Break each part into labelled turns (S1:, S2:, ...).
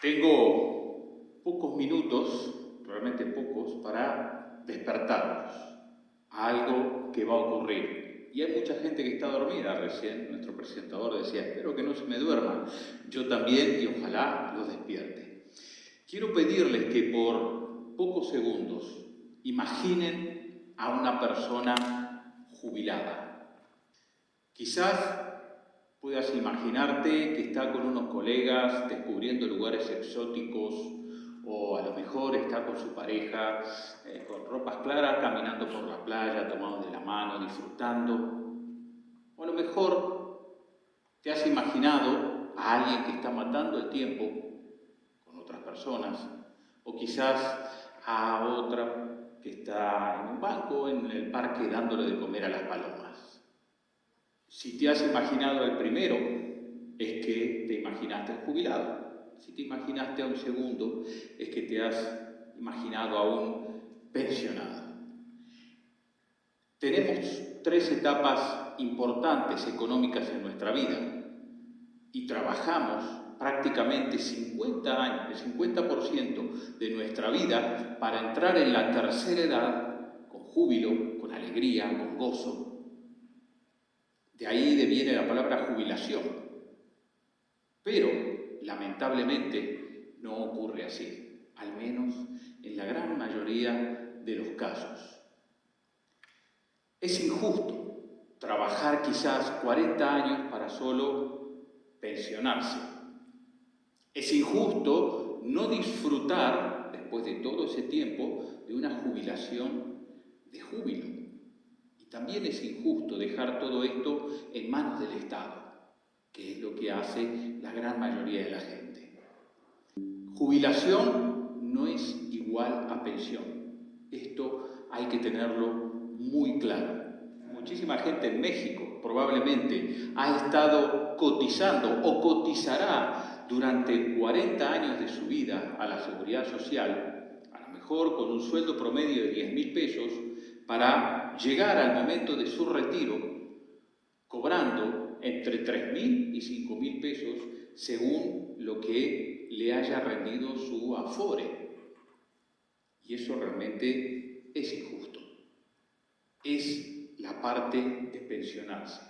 S1: Tengo pocos minutos, realmente pocos, para despertarnos a algo que va a ocurrir. Y hay mucha gente que está dormida recién. Nuestro presentador decía, espero que no se me duerma. Yo también, y ojalá los despierte. Quiero pedirles que por pocos segundos imaginen a una persona jubilada. Quizás puedas imaginarte que está con unos colegas descubriendo lugares exóticos, o a lo mejor está con su pareja, con ropas claras, caminando por la playa, tomados de la mano, disfrutando. O a lo mejor te has imaginado a alguien que está matando el tiempo con otras personas, o quizás a otra que está en un banco, en el parque, dándole de comer a las palomas. Si te has imaginado el primero, es que te imaginaste el jubilado. Si te imaginaste a un segundo, es que te has imaginado a un pensionado. Tenemos tres etapas importantes económicas en nuestra vida y trabajamos prácticamente 50 años, el 50% de nuestra vida para entrar en la tercera edad con júbilo, con alegría, con gozo. De ahí viene la palabra jubilación. Pero, lamentablemente, no ocurre así, al menos en la gran mayoría de los casos. Es injusto trabajar quizás 40 años para solo pensionarse. Es injusto no disfrutar, después de todo ese tiempo, de una jubilación de júbilo. Y también es injusto dejar todo esto en manos del Estado, que es lo que hace la gran mayoría de la gente. Jubilación no es igual a pensión. Esto hay que tenerlo muy claro. Muchísima gente en México probablemente ha estado cotizando o cotizará durante 40 años de su vida a la seguridad social, a lo mejor con un sueldo promedio de 10,000 pesos, para llegar al momento de su retiro cobrando entre 3,000 y 5,000 pesos según lo que le haya rendido su Afore. Y eso realmente es injusto. Es la parte de pensionarse.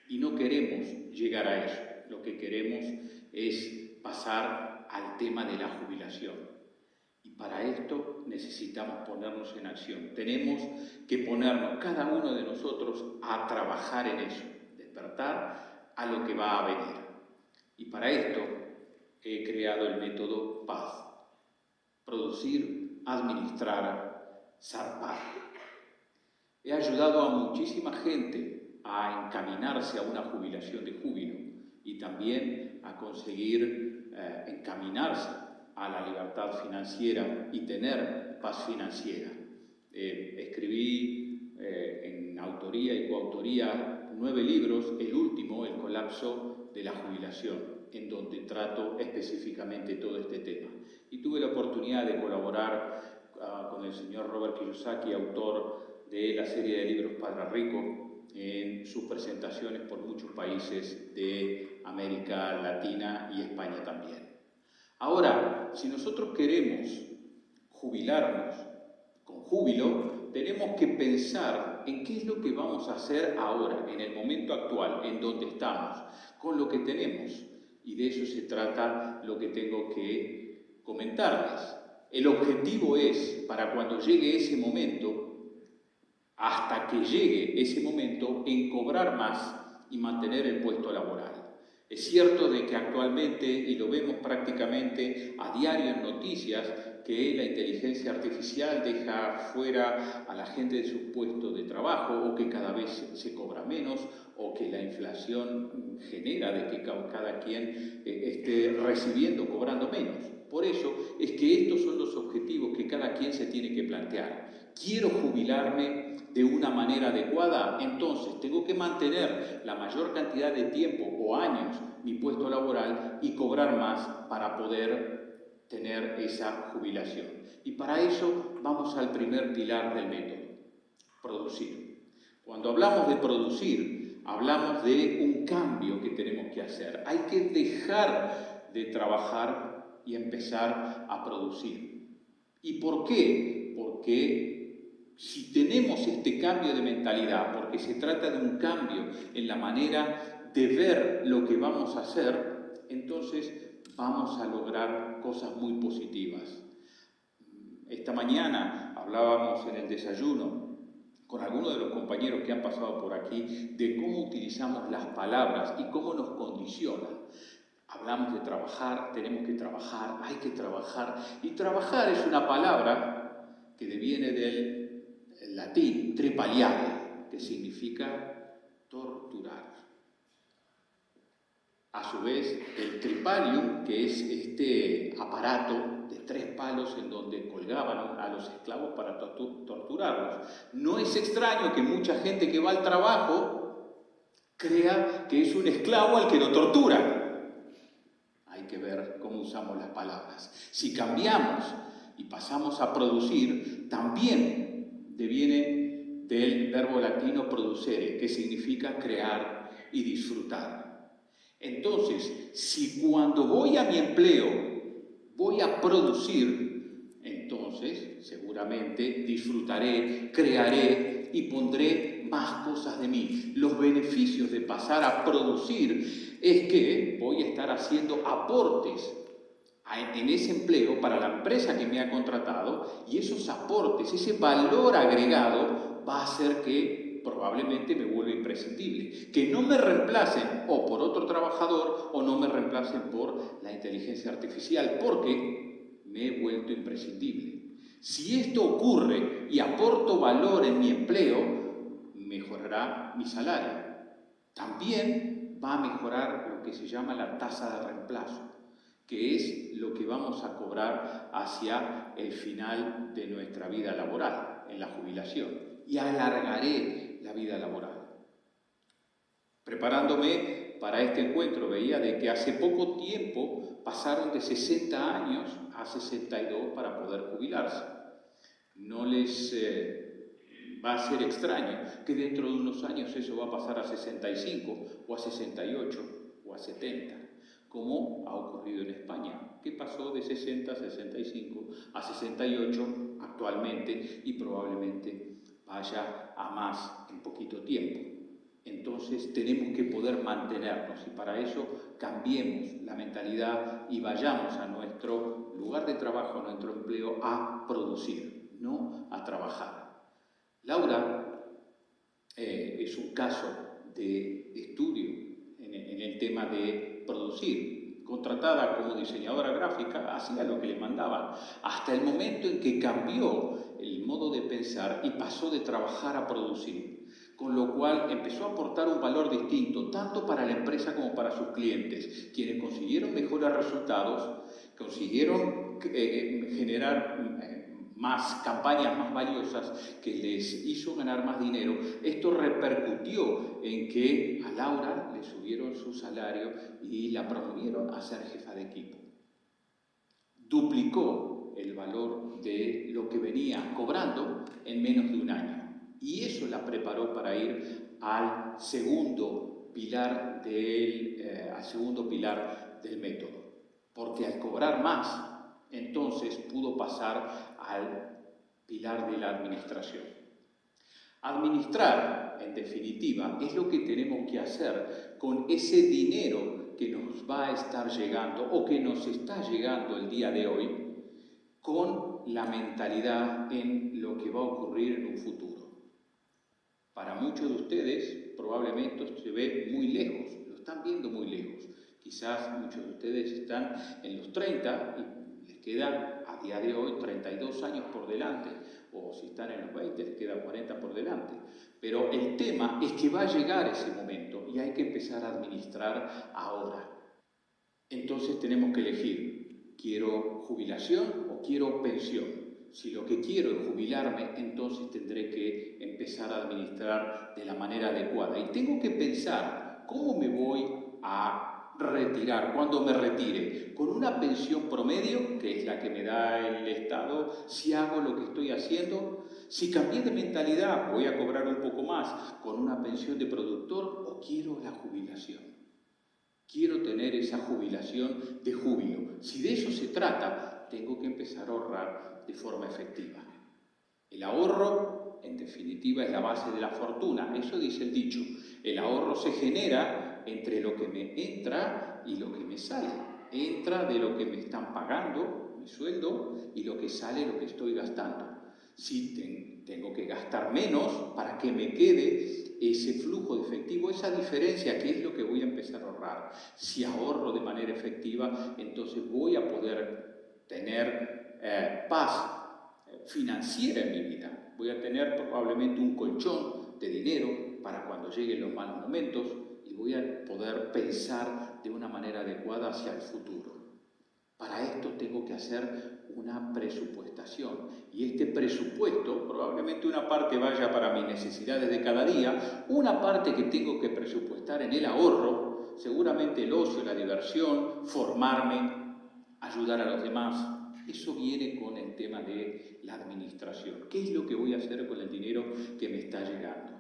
S1: Y no queremos llegar a eso. Lo que queremos es pasar al tema de la jubilación. Y para esto necesitamos ponernos en acción. Tenemos que ponernos, cada uno de nosotros, a trabajar en eso, despertar a lo que va a venir. Y para esto he creado el método PAZ: producir, administrar, zarpar. He ayudado a muchísima gente a encaminarse a una jubilación de júbilo y también a conseguir encaminarse a la libertad financiera y tener paz financiera. Escribí en autoría y coautoría 9 libros, el último, El colapso de la jubilación, en donde trato específicamente todo este tema. Y tuve la oportunidad de colaborar con el señor Robert Kiyosaki, autor de la serie de libros Padre Rico, en sus presentaciones por muchos países de América Latina y España también. Ahora, si nosotros queremos jubilarnos con júbilo, tenemos que pensar en qué es lo que vamos a hacer ahora, en el momento actual, en donde estamos, con lo que tenemos. Y de eso se trata lo que tengo que comentarles. El objetivo es, para cuando llegue ese momento, hasta que llegue ese momento, en cobrar más y mantener el puesto laboral. Es cierto de que actualmente, y lo vemos prácticamente a diario en noticias, que la inteligencia artificial deja fuera a la gente de su puesto de trabajo, o que cada vez se cobra menos, o que la inflación genera de que cada quien esté recibiendo, cobrando menos. Por eso es que estos son los objetivos que cada quien se tiene que plantear. ¿Quiero jubilarme de una manera adecuada? Entonces tengo que mantener la mayor cantidad de tiempo o años mi puesto laboral y cobrar más para poder tener esa jubilación. Y para eso vamos al primer pilar del método: producir. Cuando hablamos de producir, hablamos de un cambio que tenemos que hacer. Hay que dejar de trabajar y empezar a producir. ¿Y por qué? Porque si tenemos este cambio de mentalidad, porque se trata de un cambio en la manera de ver lo que vamos a hacer, entonces vamos a lograr cosas muy positivas. Esta mañana hablábamos en el desayuno con algunos de los compañeros que han pasado por aquí de cómo utilizamos las palabras y cómo nos condicionan. Hablamos de trabajar, tenemos que trabajar, hay que trabajar. Y trabajar es una palabra que deviene del latín trepaliare, que significa torturar. A su vez, el tripalium, que es este aparato de 3 palos en donde colgaban a los esclavos para torturarlos. No es extraño que mucha gente que va al trabajo crea que es un esclavo al que lo torturan. Hay que ver cómo usamos las palabras. Si cambiamos y pasamos a producir, también deviene del verbo latino producere, que significa crear y disfrutar. Entonces, si cuando voy a mi empleo voy a producir, entonces seguramente disfrutaré, crearé y pondré más cosas de mí. Los beneficios de pasar a producir es que voy a estar haciendo aportes en ese empleo para la empresa que me ha contratado, y esos aportes, ese valor agregado va a hacer que probablemente me vuelva imprescindible, que no me reemplacen o por otro trabajador o no me reemplacen por la inteligencia artificial, porque me he vuelto imprescindible. Si esto ocurre y aporto valor en mi empleo, mejorará mi salario. También va a mejorar lo que se llama la tasa de reemplazo, que es lo que vamos a cobrar hacia el final de nuestra vida laboral, en la jubilación, y alargaré la vida laboral. Preparándome para este encuentro veía de que hace poco tiempo pasaron de 60 años a 62 para poder jubilarse. No les va a ser extraño que dentro de unos años eso va a pasar a 65 o a 68 o a 70. Como ha ocurrido en España, que pasó de 60 a 65 a 68 actualmente y probablemente vaya a más en poquito tiempo. Entonces tenemos que poder mantenernos y para eso cambiemos la mentalidad y vayamos a nuestro lugar de trabajo, a nuestro empleo, a producir, no a trabajar. Laura es un caso de estudio en el tema de producir. Contratada como diseñadora gráfica, hacía lo que le mandaban, hasta el momento en que cambió el modo de pensar y pasó de trabajar a producir, con lo cual empezó a aportar un valor distinto, tanto para la empresa como para sus clientes, quienes consiguieron mejores resultados, consiguieron generar más campañas más valiosas que les hizo ganar más dinero. Esto repercutió en que a Laura le subieron su salario y la promovieron a ser jefa de equipo. Duplicó el valor de lo que venía cobrando en menos de un año. Y eso la preparó para ir al segundo pilar del método. Porque al cobrar más, entonces pudo pasar al pilar de la administración. Administrar, en definitiva, es lo que tenemos que hacer con ese dinero que nos va a estar llegando o que nos está llegando el día de hoy, con la mentalidad en lo que va a ocurrir en un futuro. Para muchos de ustedes probablemente se ve muy lejos, lo están viendo muy lejos. Quizás muchos de ustedes están en los 30 y les quedan a día de hoy 32 años por delante, o si están en los 20 les quedan 40 por delante. Pero el tema es que va a llegar ese momento y hay que empezar a administrar ahora. Entonces tenemos que elegir, ¿quiero jubilación o quiero pensión? Si lo que quiero es jubilarme, entonces tendré que empezar a administrar de la manera adecuada. Y tengo que pensar, ¿cómo me voy a retirar? ¿Cuándo me retire? ¿Con una pensión promedio, que es la que me da el Estado, si hago lo que estoy haciendo? Si cambié de mentalidad, voy a cobrar un poco más, ¿con una pensión de productor o quiero la jubilación? Quiero tener esa jubilación de júbilo. Si de eso se trata, tengo que empezar a ahorrar de forma efectiva. El ahorro, en definitiva, es la base de la fortuna. Eso dice el dicho. El ahorro se genera entre lo que me entra y lo que me sale. Entra de lo que me están pagando, mi sueldo, y lo que sale, lo que estoy gastando. Si tengo que gastar menos para que me quede ese flujo de efectivo, esa diferencia, que es lo que voy a empezar a ahorrar. Si ahorro de manera efectiva, entonces voy a poder tener paz financiera en mi vida. Voy a tener probablemente un colchón de dinero para cuando lleguen los malos momentos y voy a poder pensar de una manera adecuada hacia el futuro. Para esto tengo que hacer una presupuestación y este presupuesto, probablemente una parte vaya para mis necesidades de cada día, una parte que tengo que presupuestar en el ahorro, seguramente el ocio, la diversión, formarme, ayudar a los demás. Eso viene con el tema de la administración. ¿Qué es lo que voy a hacer con el dinero que me está llegando?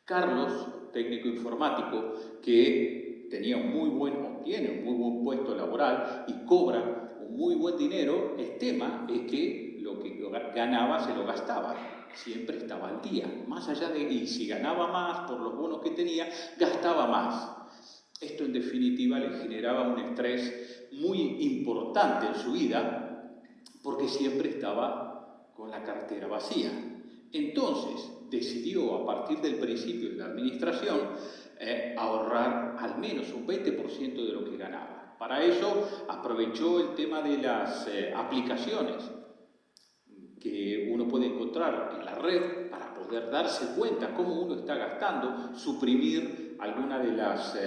S1: Carlos, técnico informático, que tiene un muy buen puesto laboral y cobra un muy buen dinero, el tema es que lo que ganaba se lo gastaba. Siempre estaba al día. Más allá de, y si ganaba más por los bonos que tenía, gastaba más. Esto en definitiva le generaba un estrés muy importante en su vida porque siempre estaba con la cartera vacía. Entonces decidió, a partir del principio de la administración, ahorrar al menos un 20% de lo que ganaba. Para eso aprovechó el tema de las aplicaciones que uno puede encontrar en la red para poder darse cuenta cómo uno está gastando, suprimir alguna de las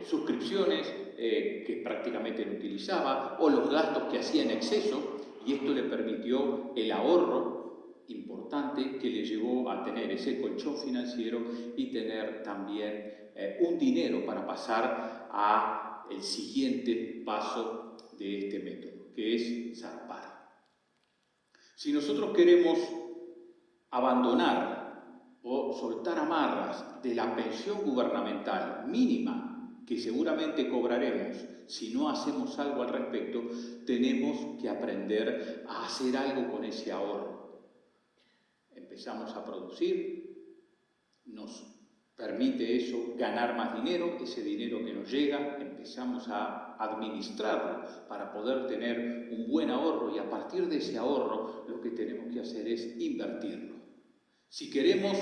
S1: suscripciones que prácticamente no utilizaba o los gastos que hacía en exceso, y esto le permitió el ahorro importante que le llevó a tener ese colchón financiero y tener también un dinero para pasar al siguiente paso de este método, que es zarpar. Si nosotros queremos abandonar o soltar amarras de la pensión gubernamental mínima que seguramente cobraremos si no hacemos algo al respecto, tenemos que aprender a hacer algo con ese ahorro. Empezamos a producir, nos permite eso ganar más dinero, ese dinero que nos llega, empezamos a administrarlo para poder tener un buen ahorro y a partir de ese ahorro lo que tenemos que hacer es invertirlo. Si queremos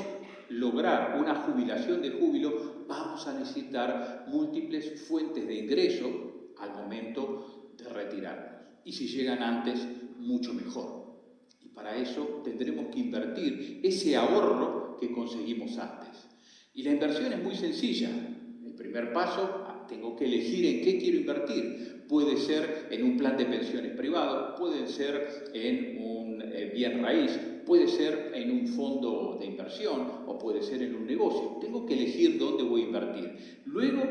S1: lograr una jubilación de júbilo, vamos a necesitar múltiples fuentes de ingreso al momento de retirarnos. Y si llegan antes, mucho mejor. Y para eso tendremos que invertir ese ahorro que conseguimos antes. Y la inversión es muy sencilla. El primer paso, tengo que elegir en qué quiero invertir. Puede ser en un plan de pensiones privado, puede ser en un bien raíz, puede ser en un fondo de inversión o puede ser en un negocio. Tengo que elegir dónde voy a invertir. Luego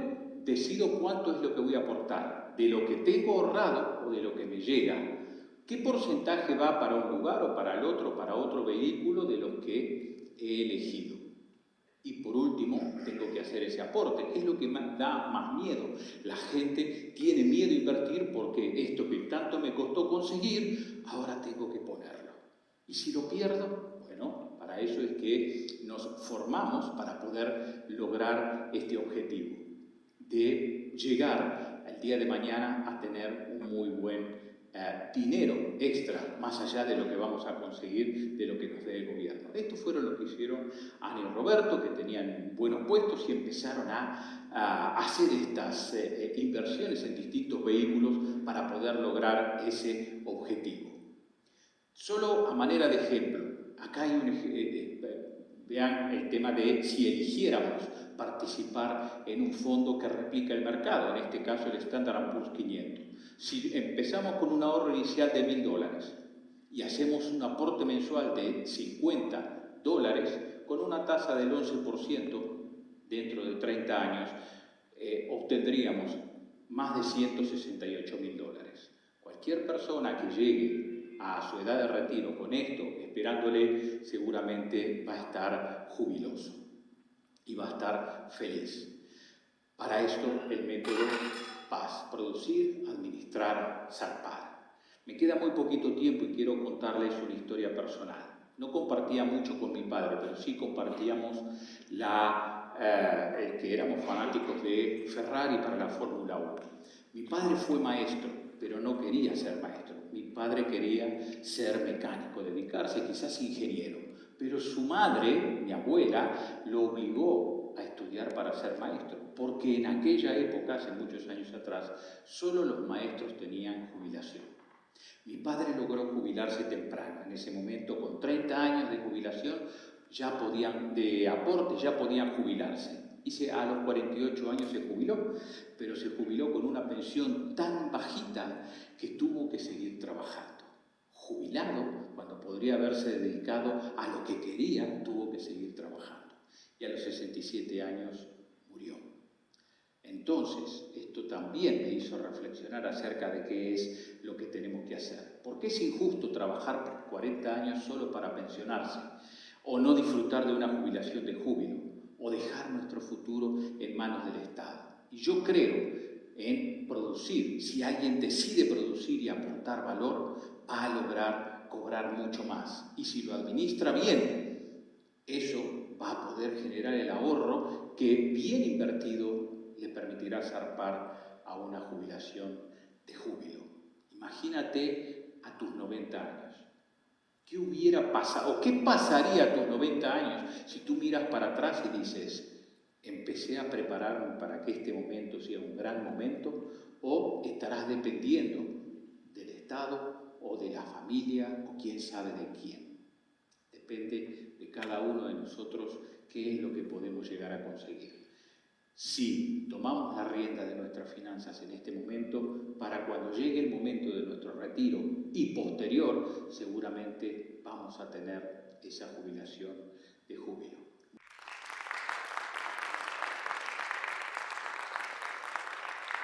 S1: decido cuánto es lo que voy a aportar, de lo que tengo ahorrado o de lo que me llega. ¿Qué porcentaje va para un lugar o para el otro, para otro vehículo de los que he elegido? Y por último, tengo que hacer ese aporte. Es lo que me da más miedo. La gente tiene miedo a invertir porque esto que tanto me costó conseguir, ahora tengo que ponerlo. ¿Y si lo pierdo? Bueno, para eso es que nos formamos para poder lograr este objetivo de llegar al día de mañana a tener un muy buen dinero extra, más allá de lo que vamos a conseguir de lo que nos dé el gobierno. Estos fueron lo que hicieron Ana y Roberto, que tenían buenos puestos y empezaron a hacer estas inversiones en distintos vehículos para poder lograr ese objetivo. Solo a manera de ejemplo, acá hay vean el tema de si eligiéramos participar en un fondo que replica el mercado, en este caso el Standard & Poor's 500. Si empezamos con un ahorro inicial de $1.000 y hacemos un aporte mensual de $50 con una tasa del 11% dentro de 30 años, obtendríamos más de $168.000. Cualquier persona que llegue a su edad de retiro con esto, esperándole, seguramente va a estar jubiloso. y va a estar feliz. Para esto el método PAS, producir, administrar, zarpar. Me queda muy poquito tiempo y quiero contarles una historia personal. No compartía mucho con mi padre, pero sí compartíamos que éramos fanáticos de Ferrari para la Fórmula 1. Mi padre fue maestro, pero no quería ser maestro. Mi padre quería ser mecánico, dedicarse quizás ingeniero. Pero su madre, mi abuela, lo obligó a estudiar para ser maestro, porque en aquella época, hace muchos años atrás, solo los maestros tenían jubilación. Mi padre logró jubilarse temprano. En ese momento, con 30 años de jubilación, de aporte, ya podían jubilarse. A los 48 años se jubiló, pero se jubiló con una pensión tan bajita que tuvo que seguir trabajando. Jubilado, cuando podría haberse dedicado a lo que quería, tuvo que seguir trabajando. Y a los 67 años murió. Entonces, esto también me hizo reflexionar acerca de qué es lo que tenemos que hacer. ¿Por qué es injusto trabajar por 40 años solo para pensionarse? ¿O no disfrutar de una jubilación de júbilo? ¿O dejar nuestro futuro en manos del Estado? Y yo creo en producir. Si alguien decide producir y aportar valor, va a lograr cobrar mucho más. Y si lo administra bien, eso va a poder generar el ahorro que, bien invertido, le permitirá zarpar a una jubilación de júbilo. Imagínate a tus 90 años. ¿Qué hubiera pasado? ¿O qué pasaría a tus 90 años si tú miras para atrás y dices, empecé a prepararme para que este momento sea un gran momento? ¿O estarás dependiendo del Estado o de la familia o quién sabe de quién? Depende de cada uno de nosotros qué es lo que podemos llegar a conseguir. Si tomamos la rienda de nuestras finanzas en este momento, para cuando llegue el momento de nuestro retiro y posterior, seguramente vamos a tener esa jubilación de júbilo.